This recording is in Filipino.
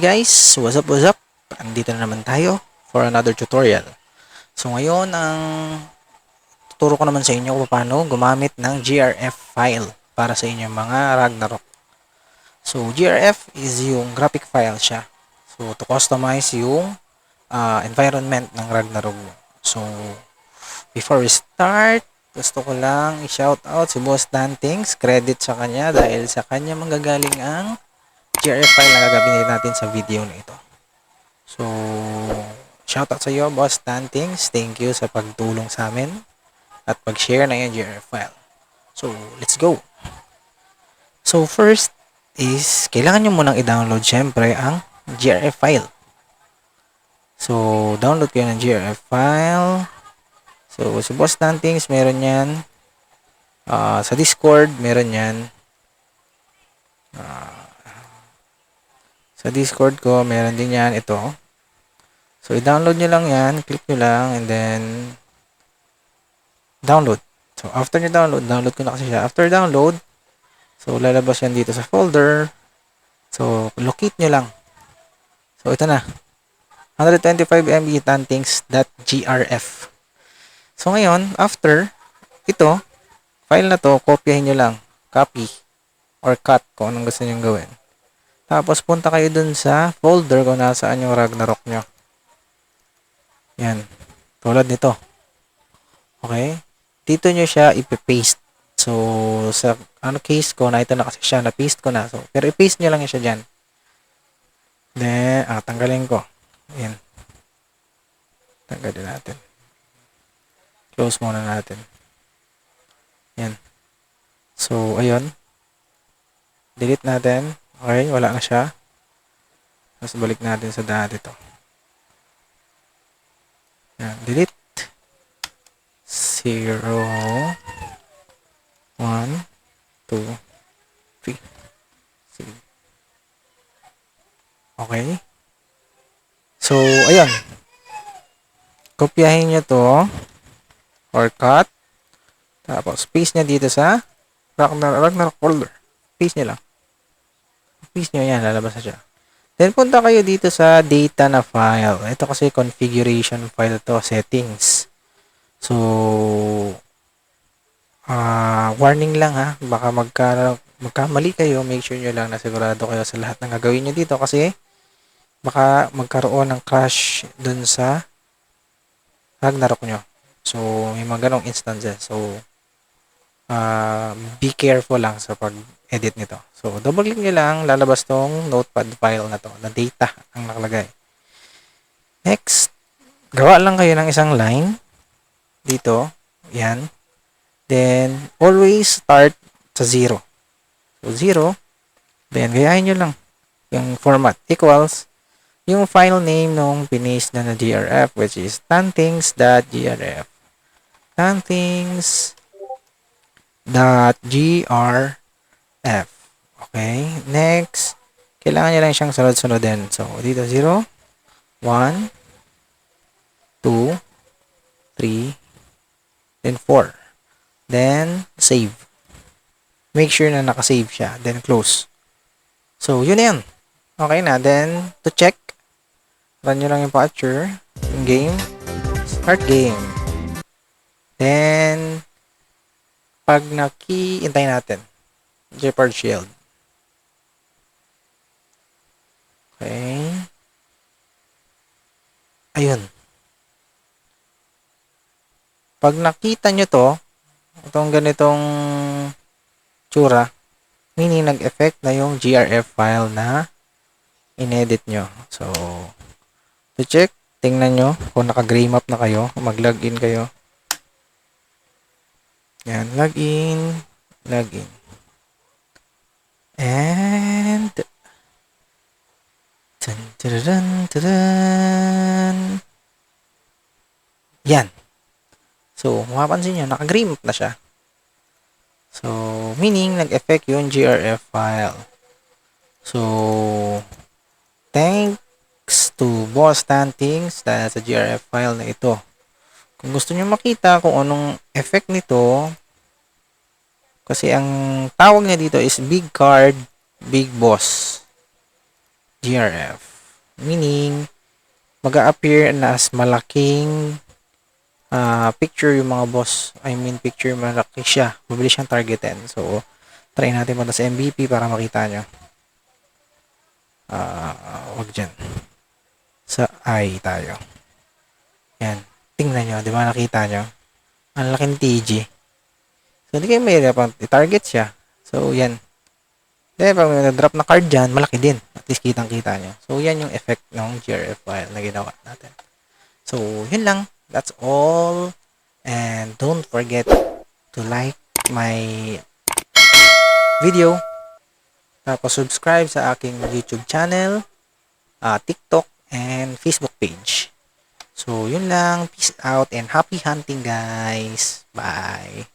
guys, what's up? Andito na naman tayo for another tutorial. So ngayon, ang tuturo ko naman sa inyo kung paano gumamit ng GRF file para sa inyong mga Ragnarok. So GRF is yung graphic file siya. So to customize yung environment ng Ragnarok. So before we start, gusto ko lang i-shout out si Boss Dantings. Credit sa kanya dahil sa kanya manggagaling ang GRF file na gagamitin natin sa video na ito. So, shoutout sa iyo, Boss Dantings. Thank you sa pagtulong sa amin at pag-share ng yung GRF file. So, let's go. So, first is, kailangan nyo munang i-download syempre ang GRF file. So, download kayo ng GRF file. So, sa Boss Dantings, meron yan. Sa Discord, meron yan. Sa Discord ko, meron din yan. Ito. So, i-download nyo lang yan. Click nyo lang and then download. So, after nyo download ko na kasi siya. After download, so, lalabas yan dito sa folder. So, locate nyo lang. So, ito na. 125 MB dantings.grf. So, ngayon, after ito, file na to, kopyahin nyo lang. Copy or cut kung anong gusto nyo gawin. Tapos, punta kayo dun sa folder kung nasaan yung Ragnarok nyo. Yan. Tulad nito. Okay? Dito nyo siya ipipaste. So, sa case ko, na ito na kasi siya, na-paste ko na. So, pero i-paste nyo lang siya dyan. Then, tanggalin ko. Yan. Tanggalin natin. Close muna natin. Yan. So, ayun. Delete natin. Okay, wala na siya. Tapos, balik natin sa dati to. Yan, delete 0 1 2 3 okay, so ayun, kopyahin nyo to or cut, tapos paste nya dito sa Ragnarok folder, paste nyo lang, paste nyo yan, lalabas na siya. Then, punta kayo dito sa data na file. Ito kasi configuration file to, settings. So, warning lang ha. Baka magkamali kayo. Make sure nyo lang na sigurado kayo sa lahat ng gagawin nyo dito. Kasi, baka magkaroon ng crash dun sa Ragnarok nyo. So, may mga ganong instances. So, be careful lang sa pag-edit nito. So, double click nyo lang, lalabas tong notepad file na to, na data ang nakalagay. Next, gawa lang kayo ng isang line dito. Yan. Then, always start sa 0. So, 0. Then, gayahin nyo lang yung format equals yung file name nung pinis na GRF, which is dantings.grf. Dantings.grf. Okay. Next, kailangan nyo lang siyang sunod-sunodin. So, dito 0, 1, 2, 3, then 4. Then, save. Make sure na nakasave siya. Then, close. So, yun na yan. Okay na. Then, to check, run nyo lang yung patcher, yung game, start game. Then, pag hintay natin, Jeopard Shield. Okay. Ayun. Pag nakita nyo to, itong ganitong tsura, meaning nag-effect na yung GRF file na inedit nyo. So, to check, tingnan nyo kung naka-gray map na kayo, mag-login kayo. Yan, login. And yan. So, mapapansin nyo, naka-green na siya. So, meaning, nag-effect yung GRF file. So, thanks to Boss Dantings dahil sa GRF file na ito. Kung gusto nyo makita kung anong effect nito, kasi ang tawag niya dito is Big Card, Big Boss GRF. Meaning, mag-a-appear na as malaking picture yung mga boss. I mean, picture malaki siya. Mabilis siyang targetin. So, try natin punta sa MVP para makita nyo. Wag dyan. Sa I tayo. Yan. Tingnan nyo. Di ba nakita nyo? Ang laking TG. So, hindi kayo mahirapan i-target siya. So, yan. Then, pag may drop na card dyan, malaki din. At least kitang-kita nyo. So, yan yung effect ng GRF file na ginawa natin. So, yun lang. That's all. And don't forget to like my video. Tapos, subscribe sa aking YouTube channel, TikTok, and Facebook page. So, yun lang. Peace out and happy hunting, guys. Bye.